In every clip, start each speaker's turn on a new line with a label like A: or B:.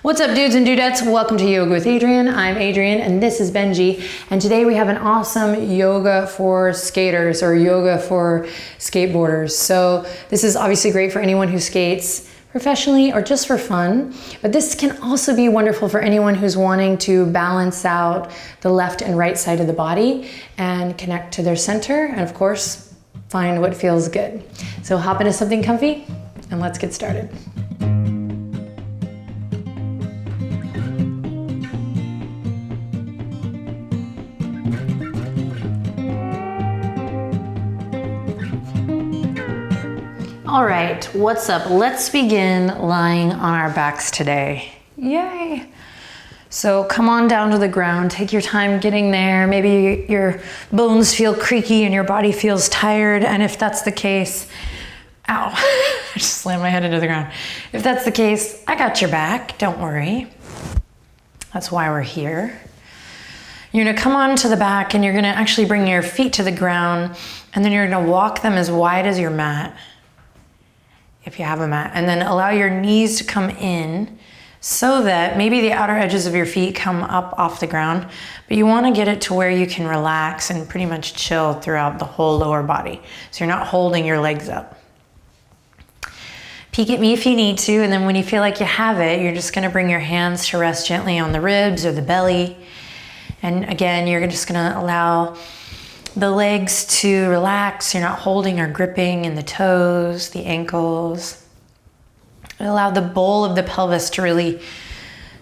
A: What's up, dudes and dudettes? Welcome to Yoga with Adriene. I'm Adriene and this is Benji. And today we have an awesome yoga for skaters or yoga for skateboarders. So this is obviously great for anyone who skates professionally or just for fun. But this can also be wonderful for anyone who's wanting to balance out the left and right side of the body and connect to their center. And of course, find what feels good. So hop into something comfy and let's get started. All right, what's up? Let's begin lying on our backs today. Yay! So come on down to the ground, take your time getting there. Maybe your bones feel creaky and your body feels tired. And if that's the case, ow, I just slammed my head into the ground. If that's the case, I got your back, don't worry. That's why we're here. You're gonna come on to the back and you're gonna actually bring your feet to the ground and then you're gonna walk them as wide as your mat, if you have a mat, and then allow your knees to come in so that maybe the outer edges of your feet come up off the ground, but you wanna get it to where you can relax and pretty much chill throughout the whole lower body. So you're not holding your legs up. Peek at me if you need to, and then when you feel like you have it, you're just gonna bring your hands to rest gently on the ribs or the belly. And again, you're just gonna allow the legs to relax. You're not holding or gripping in the toes, the ankles. Allow the bowl of the pelvis to really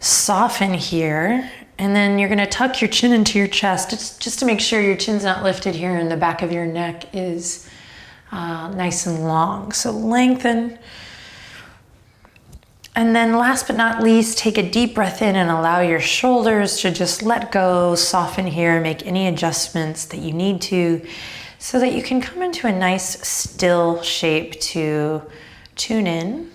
A: soften here. And then you're gonna tuck your chin into your chest just to make sure your chin's not lifted here and the back of your neck is nice and long. So lengthen. And then last but not least, take a deep breath in and allow your shoulders to just let go, soften here, make any adjustments that you need to so that you can come into a nice still shape to tune in.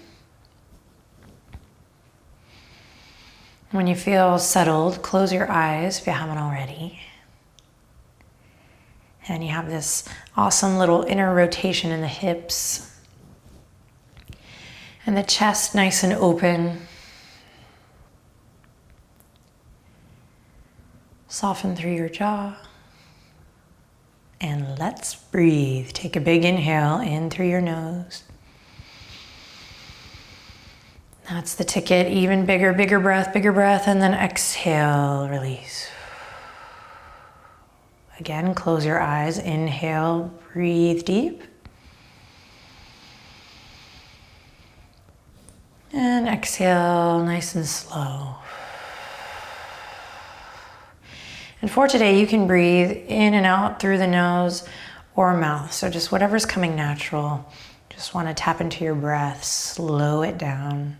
A: When you feel settled, close your eyes if you haven't already. And you have this awesome little inner rotation in the hips. And the chest nice and open. Soften through your jaw. And let's breathe. Take a big inhale in through your nose. That's the ticket. Even bigger, bigger breath, and then exhale, release. Again, close your eyes. Inhale, breathe deep. And exhale, nice and slow. And for today, you can breathe in and out through the nose or mouth. So just whatever's coming natural. Just want to tap into your breath, slow it down.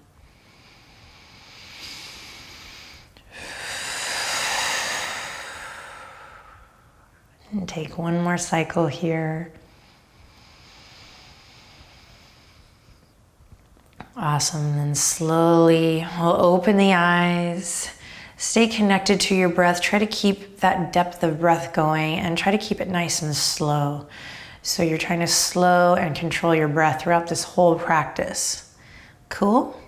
A: And take one more cycle here. Awesome, then slowly we'll open the eyes, stay connected to your breath, try to keep that depth of breath going and try to keep it nice and slow. So you're trying to slow and control your breath throughout this whole practice. Cool?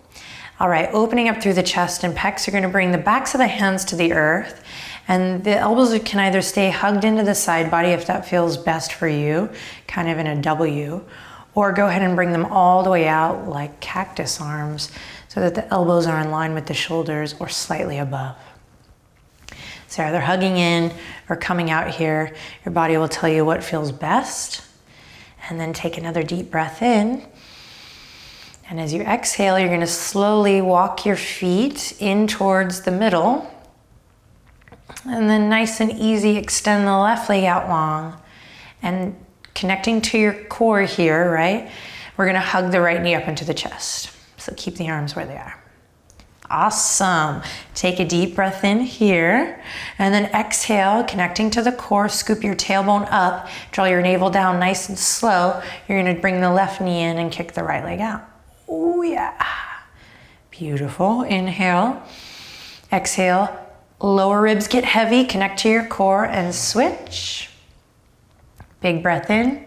A: All right, opening up through the chest and pecs, you're gonna bring the backs of the hands to the earth and the elbows can either stay hugged into the side body if that feels best for you, kind of in a W, or go ahead and bring them all the way out like cactus arms so that the elbows are in line with the shoulders or slightly above. So either hugging in or coming out here, your body will tell you what feels best. And then take another deep breath in. And as you exhale, you're gonna slowly walk your feet in towards the middle. And then nice and easy, extend the left leg out long. And connecting to your core here, right? We're gonna hug the right knee up into the chest. So keep the arms where they are. Awesome. Take a deep breath in here and then exhale, connecting to the core, scoop your tailbone up, draw your navel down nice and slow. You're gonna bring the left knee in and kick the right leg out. Oh yeah. Beautiful. Inhale, exhale, lower ribs get heavy, connect to your core and switch. Big breath in.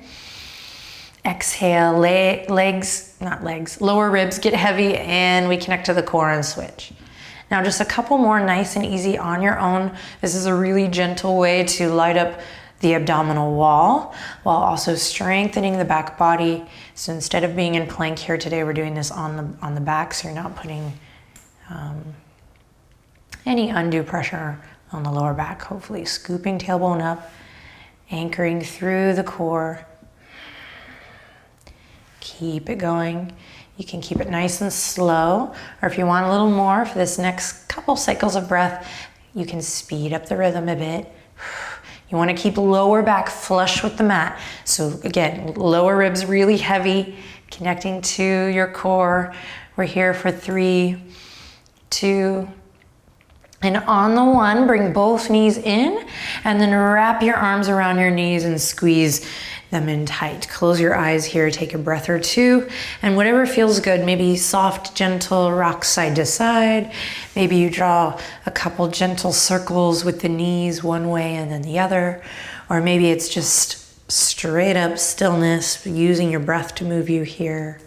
A: Exhale, lower ribs get heavy and we connect to the core and switch. Now just a couple more nice and easy on your own. This is a really gentle way to light up the abdominal wall while also strengthening the back body. So instead of being in plank here today, we're doing this on the back, so you're not putting any undue pressure on the lower back. Hopefully scooping tailbone up, anchoring through the core. Keep it going. You can keep it nice and slow, or if you want a little more for this next couple cycles of breath, you can speed up the rhythm a bit. You want to keep lower back flush with the mat. So again, lower ribs really heavy, connecting to your core. We're here for 3, 2, and on the 1, bring both knees in and then wrap your arms around your knees and squeeze them in tight. Close your eyes here, take a breath or 2, and whatever feels good, maybe soft, gentle rock side to side. Maybe you draw a couple gentle circles with the knees one way and then the other, or maybe it's just straight up stillness, using your breath to move you here.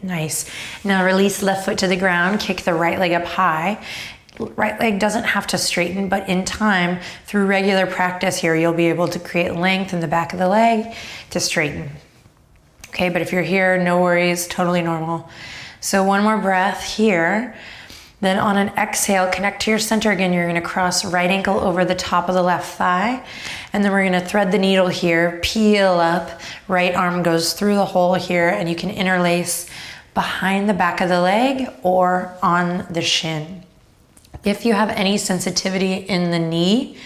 A: Nice. Now release left foot to the ground, kick the right leg up high. Right leg doesn't have to straighten, but in time, through regular practice here, you'll be able to create length in the back of the leg to straighten. Okay, but if you're here, no worries, totally normal. So one more breath here. Then on an exhale, connect to your center again. You're gonna cross right ankle over the top of the left thigh. And then we're gonna thread the needle here, peel up. Right arm goes through the hole here, and you can interlace behind the back of the leg or on the shin. If you have any sensitivity in the knee,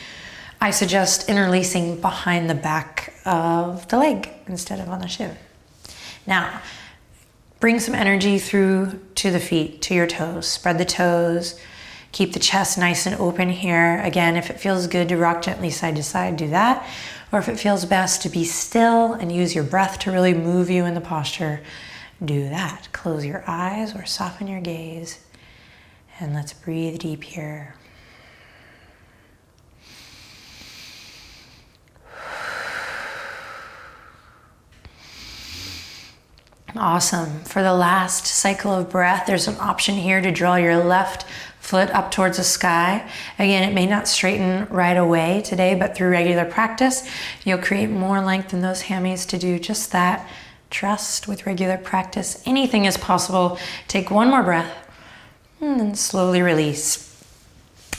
A: I suggest interlacing behind the back of the leg instead of on the shin. Now, bring some energy through to the feet, to your toes. Spread the toes. Keep the chest nice and open here. Again, if it feels good to rock gently side to side, do that. Or if it feels best to be still and use your breath to really move you in the posture, do that. Close your eyes or soften your gaze. And let's breathe deep here. Awesome. For the last cycle of breath, there's an option here to draw your left foot up towards the sky. Again, it may not straighten right away today, but through regular practice, you'll create more length in those hammies to do just that. Trust with regular practice. Anything is possible. Take one more breath and then slowly release.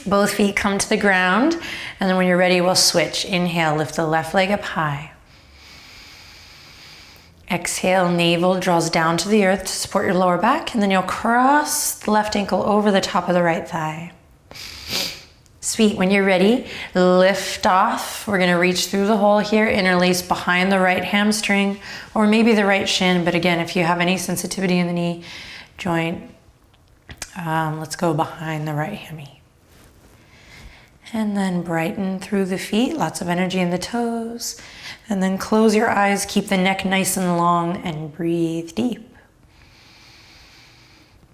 A: Both feet come to the ground, and then when you're ready, we'll switch. Inhale, lift the left leg up high. Exhale, navel draws down to the earth to support your lower back, and then you'll cross the left ankle over the top of the right thigh. Sweet, when you're ready, lift off. We're gonna reach through the hole here, interlace behind the right hamstring, or maybe the right shin, but again, if you have any sensitivity in the knee joint, let's go behind the right hammy. And then brighten through the feet, lots of energy in the toes. And then close your eyes, keep the neck nice and long, and breathe deep.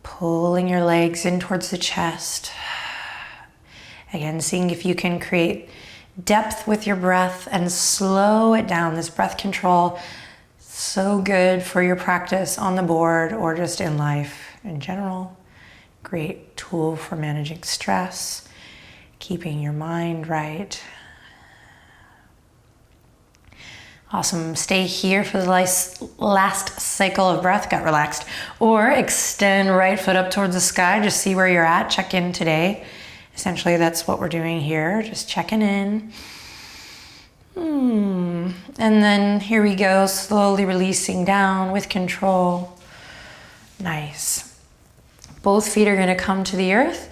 A: Pulling your legs in towards the chest. Again, seeing if you can create depth with your breath and slow it down. This breath control, so good for your practice on the board or just in life in general. Great tool for managing stress, keeping your mind right. Awesome. Stay here for the last cycle of breath. Got relaxed. Or extend right foot up towards the sky. Just see where you're at. Check in today. Essentially, that's what we're doing here. Just checking in. And then here we go. Slowly releasing down with control. Nice. Both feet are going to come to the earth.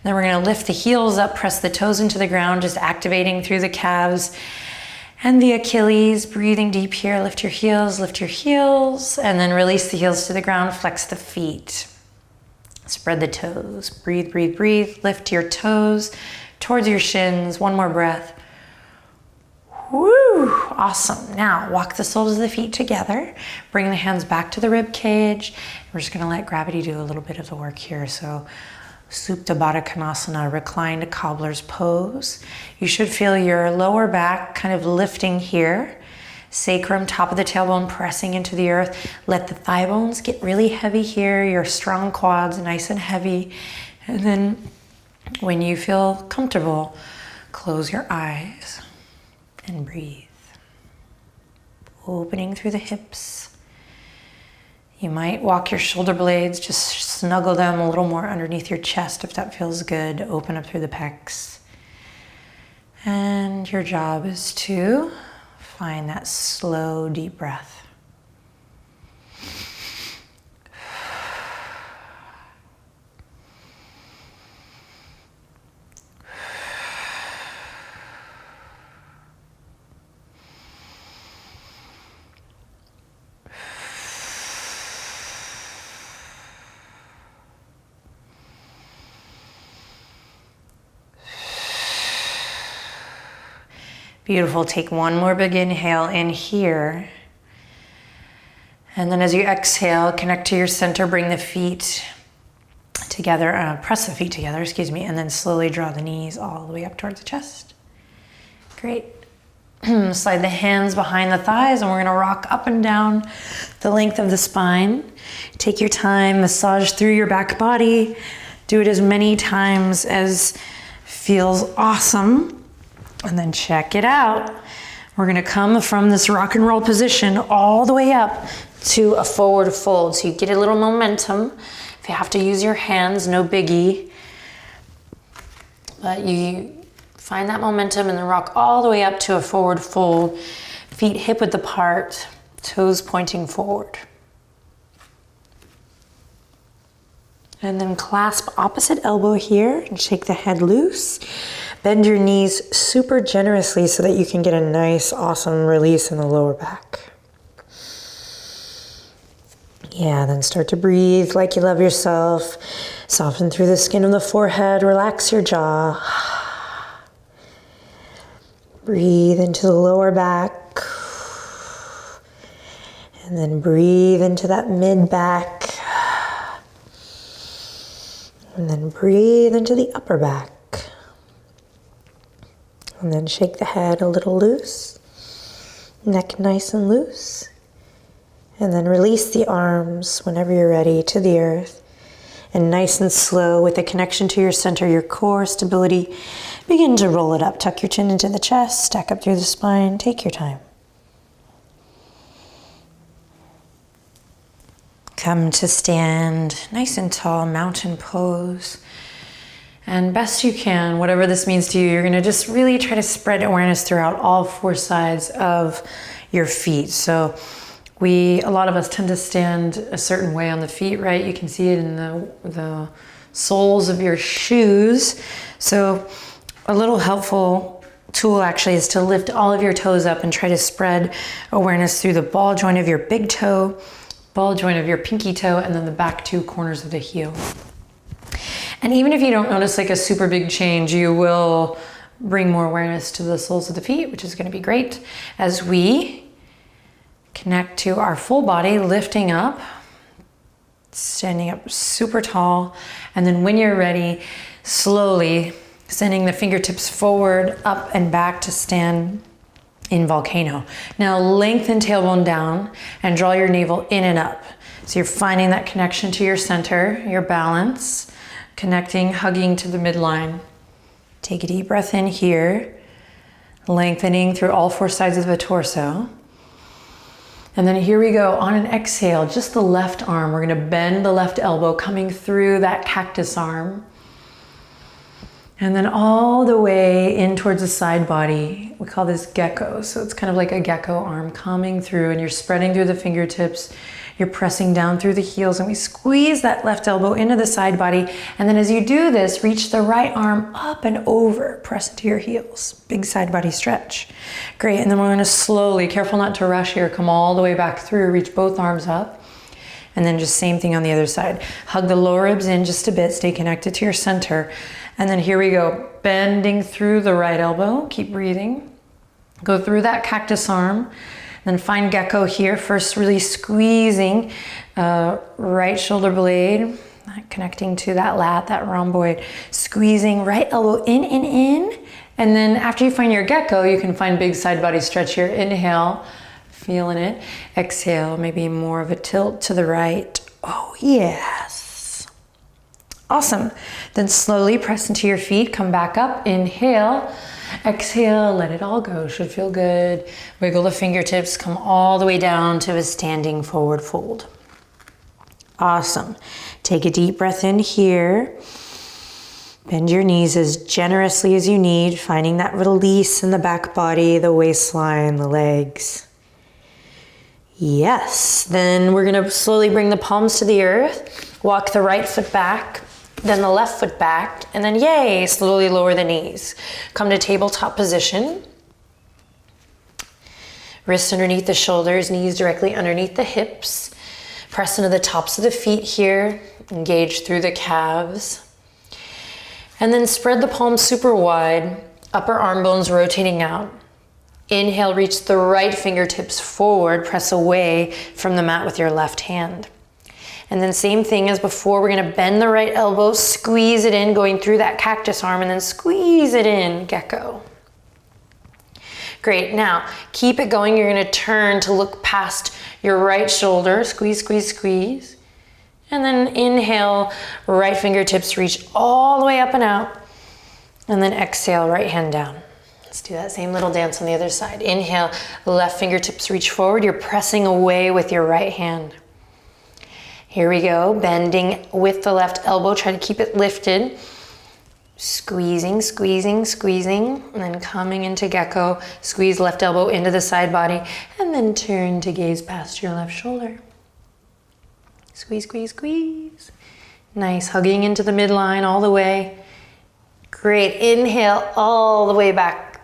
A: Then we're going to lift the heels up, press the toes into the ground, just activating through the calves and the Achilles. Breathing deep here. Lift your heels, and then release the heels to the ground. Flex the feet. Spread the toes. Breathe, breathe, breathe. Lift your toes towards your shins. One more breath. Woo! Awesome. Now walk the soles of the feet together. Bring the hands back to the rib cage. We're just going to let gravity do a little bit of the work here. So Supta Baddha Konasana, reclined cobbler's pose. You should feel your lower back kind of lifting here. Sacrum, top of the tailbone pressing into the earth. Let the thigh bones get really heavy here. Your strong quads nice and heavy. And then when you feel comfortable, close your eyes and breathe. Opening through the hips. You might walk your shoulder blades, just snuggle them a little more underneath your chest if that feels good. Open up through the pecs. And your job is to find that slow, deep breath. Beautiful. Take one more big inhale in here. And then as you exhale, connect to your center, bring the feet together, press the feet together, and then slowly draw the knees all the way up towards the chest. Great. Slide the hands behind the thighs and we're gonna rock up and down the length of the spine. Take your time, massage through your back body. Do it as many times as feels awesome. And then check it out. We're gonna come from this rock and roll position all the way up to a forward fold. So you get a little momentum. If you have to use your hands, no biggie. But you find that momentum and then rock all the way up to a forward fold. Feet hip width apart, toes pointing forward. And then clasp opposite elbow here and shake the head loose. Bend your knees super generously so that you can get a nice, awesome release in the lower back. Yeah, then start to breathe like you love yourself. Soften through the skin of the forehead, relax your jaw. Breathe into the lower back. And then breathe into that mid back. And then breathe into the upper back. And then shake the head a little loose. Neck nice and loose. And then release the arms whenever you're ready to the earth. And nice and slow with the connection to your center, your core stability, begin to roll it up. Tuck your chin into the chest, stack up through the spine. Take your time. Come to stand nice and tall, mountain pose. And best you can, whatever this means to you, you're gonna just really try to spread awareness throughout all four sides of your feet. So a lot of us tend to stand a certain way on the feet, right? You can see it in the soles of your shoes. So a little helpful tool actually is to lift all of your toes up and try to spread awareness through the ball joint of your big toe, ball joint of your pinky toe, and then the back two corners of the heel. And even if you don't notice like a super big change, you will bring more awareness to the soles of the feet, which is gonna be great as we connect to our full body, lifting up, standing up super tall. And then when you're ready, slowly sending the fingertips forward, up and back to stand in volcano. Now lengthen tailbone down and draw your navel in and up. So you're finding that connection to your center, your balance. Connecting, hugging to the midline. Take a deep breath in here, lengthening through all four sides of the torso. And then here we go, on an exhale, just the left arm. We're gonna bend the left elbow coming through that cactus arm. And then all the way in towards the side body. We call this gecko. So it's kind of like a gecko arm coming through and you're spreading through the fingertips. You're pressing down through the heels and we squeeze that left elbow into the side body. And then as you do this, reach the right arm up and over, press into your heels. Big side body stretch. Great, and then we're gonna slowly, careful not to rush here, come all the way back through, reach both arms up. And then just same thing on the other side. Hug the lower ribs in just a bit, stay connected to your center. And then here we go, bending through the right elbow, keep breathing. Go through that cactus arm. Then find gecko here, first really squeezing right shoulder blade, connecting to that lat, that rhomboid. Squeezing right elbow in and in. And then after you find your gecko, you can find big side body stretch here. Inhale, Feeling it. Exhale, maybe more of a tilt to the right. Oh, yes. Awesome. Then slowly press into your feet, come back up, inhale, exhale, let it all go, should feel good. Wiggle the fingertips, come all the way down to a standing forward fold. Awesome. Take a deep breath in here. Bend your knees as generously as you need, finding that release in the back body, the waistline, the legs. Yes. Then we're gonna slowly bring the palms to the earth, walk the right foot back, then the left foot back, and then yay, slowly lower the knees. Come to tabletop position. Wrists underneath the shoulders, knees directly underneath the hips. Press into the tops of the feet here, engage through the calves. And then spread the palms super wide, upper arm bones rotating out. Inhale, reach the right fingertips forward, press away from the mat with your left hand. And then same thing as before, we're gonna bend the right elbow, squeeze it in, going through that cactus arm, and then squeeze it in, gecko. Great, now keep it going. You're gonna turn to look past your right shoulder, squeeze, squeeze, squeeze. And then inhale, right fingertips reach all the way up and out. And then exhale, right hand down. Let's do that same little dance on the other side. Inhale, left fingertips reach forward. You're pressing away with your right hand. Here we go, bending with the left elbow. Try to keep it lifted. Squeezing, squeezing, squeezing. And then coming into gecko. Squeeze left elbow into the side body. And then turn to gaze past your left shoulder. Squeeze, squeeze, squeeze. Nice, hugging into the midline all the way. Great, inhale all the way back.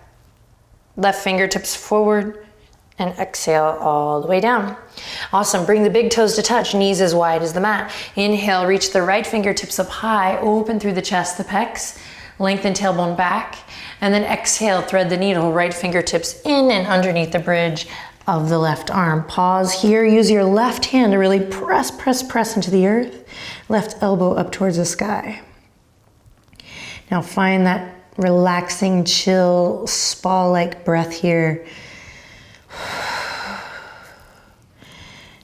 A: Left fingertips forward and exhale all the way down. Awesome, bring the big toes to touch, knees as wide as the mat. Inhale, reach the right fingertips up high, open through the chest, the pecs, lengthen tailbone back. And then exhale, thread the needle, right fingertips in and underneath the bridge of the left arm. Pause here, use your left hand to really press, press, press into the earth. Left elbow up towards the sky. Now find that relaxing, chill, spa-like breath here.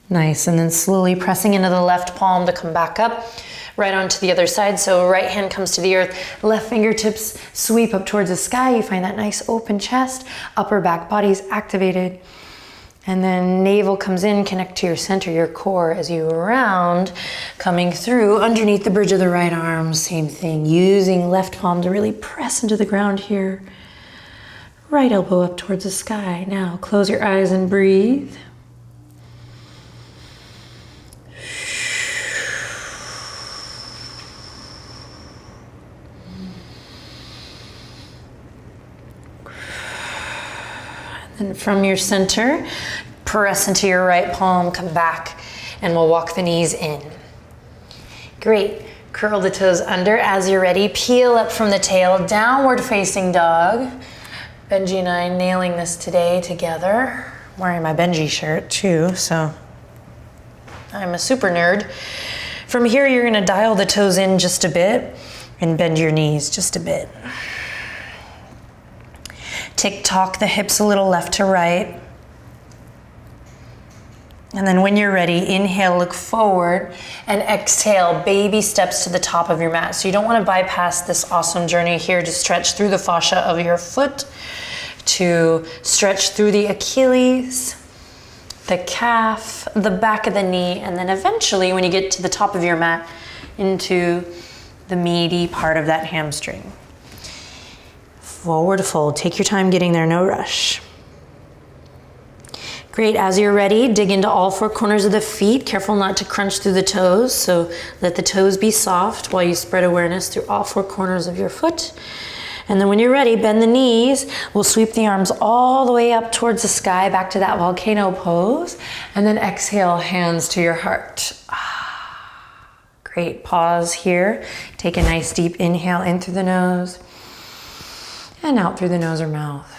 A: Nice, and then slowly pressing into the left palm to come back up, right onto the other side. So right hand comes to the earth, left fingertips sweep up towards the sky. You find that nice open chest, upper back body's activated. And then navel comes in, connect to your center, your core as you round, coming through underneath the bridge of the right arm. Same thing, using left palm to really press into the ground here. Right elbow up towards the sky. Now close your eyes and breathe. And from your center, press into your right palm, come back, and we'll walk the knees in. Great, curl the toes under. As you're ready, peel up from the tail, downward facing dog. Benji and I nailing this today together. I'm wearing my Benji shirt too, so I'm a super nerd. From here, you're gonna dial the toes in just a bit and bend your knees just a bit. Tick-tock the hips a little left to right. And then when you're ready, inhale, look forward, and exhale, baby steps to the top of your mat. So you don't want to bypass this awesome journey here to stretch through the fascia of your foot, to stretch through the Achilles, the calf, the back of the knee, and then eventually when you get to the top of your mat, into the meaty part of that hamstring. Forward fold, take your time getting there, no rush. Great, as you're ready, dig into all four corners of the feet. Careful not to crunch through the toes, so let the toes be soft while you spread awareness through all four corners of your foot. And then when you're ready, bend the knees. We'll sweep the arms all the way up towards the sky, back to that volcano pose. And then exhale, hands to your heart. Great, pause here. Take a nice deep inhale in through the nose. And out through the nose or mouth.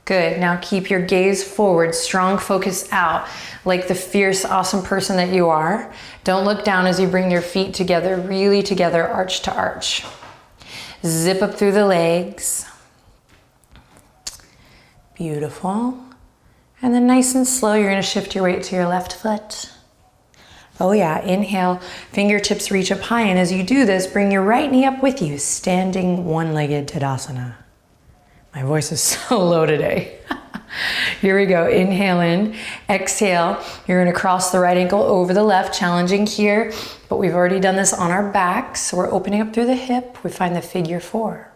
A: Good, now keep your gaze forward, strong focus out, like the fierce, awesome person that you are. Don't look down as you bring your feet together, really together, arch to arch. Zip up through the legs. Beautiful. And then nice and slow, you're gonna shift your weight to your left foot. Oh yeah, inhale, fingertips reach up high, and as you do this, bring your right knee up with you, standing one-legged Tadasana. My voice is so low today. Here we go, inhale in, exhale, you're gonna cross the right ankle over the left, challenging here, but we've already done this on our back, so we're opening up through the hip, we find the figure four.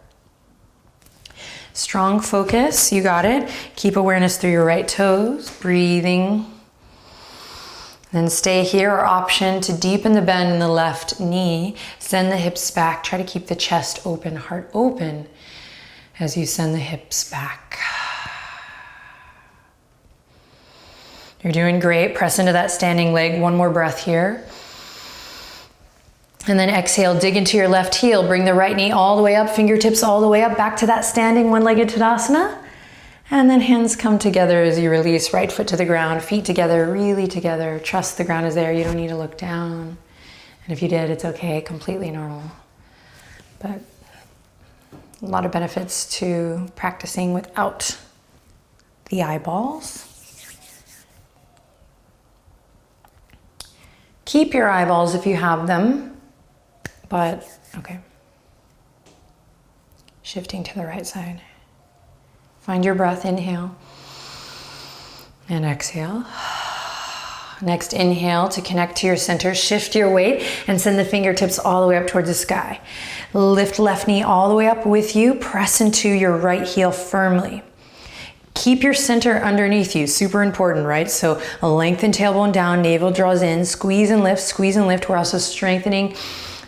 A: Strong focus, you got it. Keep awareness through your right toes, breathing. Then stay here, or option to deepen the bend in the left knee. Send the hips back. Try to keep the chest open, heart open as you send the hips back. You're doing great. Press into that standing leg. One more breath here. And then exhale, dig into your left heel. Bring the right knee all the way up, fingertips all the way up, back to that standing one-legged Tadasana. And then hands come together as you release, right foot to the ground, feet together, really together. Trust the ground is there, you don't need to look down. And if you did, it's okay, completely normal. But a lot of benefits to practicing without the eyeballs. Keep your eyeballs if you have them, but okay. Shifting to the right side. Find your breath, inhale and exhale. Next, inhale to connect to your center. Shift your weight and send the fingertips all the way up towards the sky. Lift left knee all the way up with you. Press into your right heel firmly. Keep your center underneath you, super important, right? So a lengthen tailbone down, navel draws in, squeeze and lift, squeeze and lift. We're also strengthening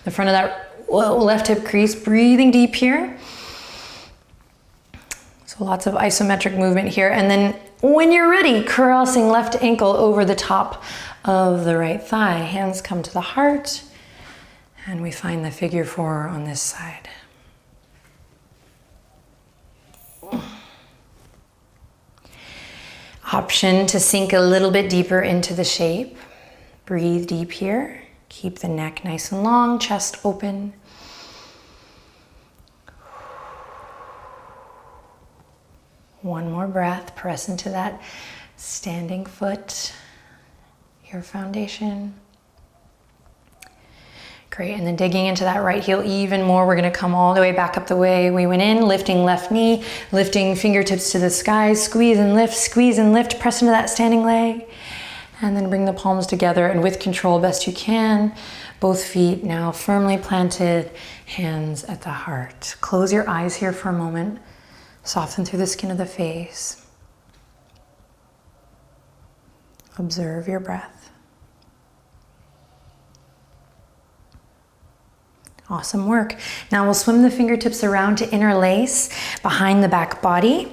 A: the front of that left hip crease, breathing deep here. So lots of isometric movement here. And then when you're ready, crossing left ankle over the top of the right thigh. Hands come to the heart, and we find the figure four on this side. Option to sink a little bit deeper into the shape. Breathe deep here. Keep the neck nice and long, chest open. One more breath, press into that standing foot, your foundation. Great, and then digging into that right heel even more. We're gonna come all the way back up the way we went in, lifting left knee, lifting fingertips to the sky, squeeze and lift, press into that standing leg. And then bring the palms together, and with control, best you can, both feet now firmly planted, hands at the heart. Close your eyes here for a moment. Soften through the skin of the face. Observe your breath. Awesome work. Now we'll swim the fingertips around to interlace behind the back body.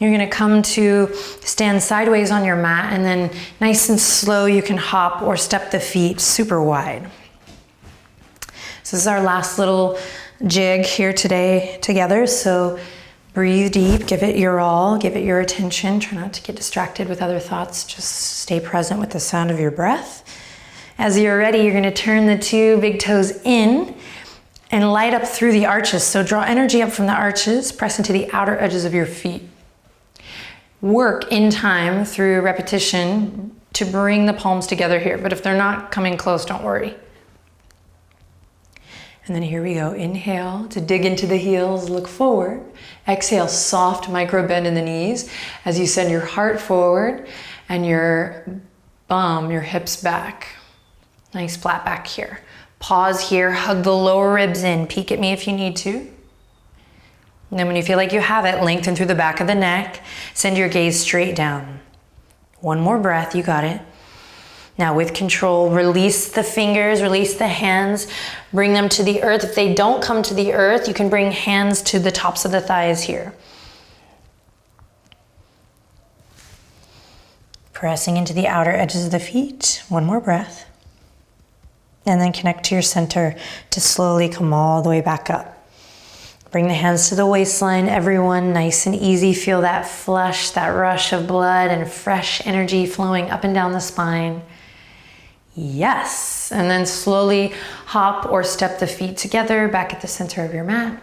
A: You're gonna come to stand sideways on your mat, and then nice and slow you can hop or step the feet super wide. So this is our last little jig here today together. So breathe deep, give it your all, give it your attention. Try not to get distracted with other thoughts. Just stay present with the sound of your breath. As you're ready, you're gonna turn the two big toes in and light up through the arches. So draw energy up from the arches, press into the outer edges of your feet. Work in time through repetition to bring the palms together here. But if they're not coming close, don't worry. And then here we go. Inhale to dig into the heels, look forward. Exhale, soft micro bend in the knees as you send your heart forward and your bum, your hips back. Nice flat back here. Pause here, hug the lower ribs in. Peek at me if you need to. And then when you feel like you have it, lengthen through the back of the neck. Send your gaze straight down. One more breath, you got it. Now with control, release the fingers, release the hands, bring them to the earth. If they don't come to the earth, you can bring hands to the tops of the thighs here. Pressing into the outer edges of the feet. One more breath. And then connect to your center to slowly come all the way back up. Bring the hands to the waistline, everyone, nice and easy. Feel that flush, that rush of blood and fresh energy flowing up and down the spine. Yes, and then slowly hop or step the feet together back at the center of your mat.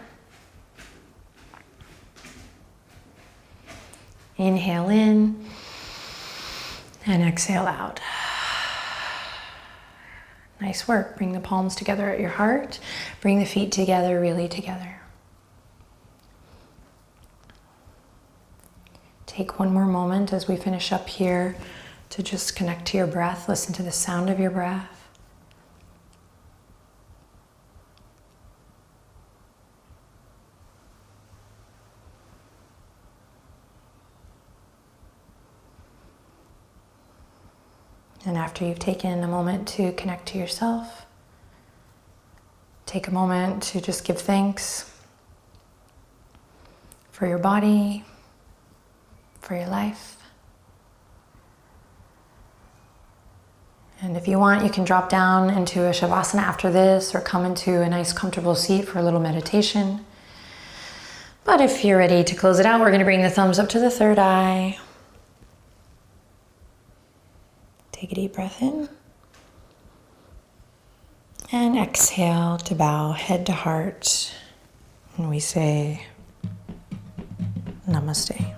A: Inhale in And exhale out. Nice work. Bring the palms together at your heart. Bring the feet together, really together. Take one more moment as we finish up here to just connect to your breath. Listen to the sound of your breath. And after you've taken a moment to connect to yourself, take a moment to just give thanks for your body, for your life. And if you want, you can drop down into a shavasana after this or come into a nice comfortable seat for a little meditation. But if you're ready to close it out, we're going to bring the thumbs up to the third eye. Take a deep breath in. And exhale to bow head to heart. And we say, Namaste.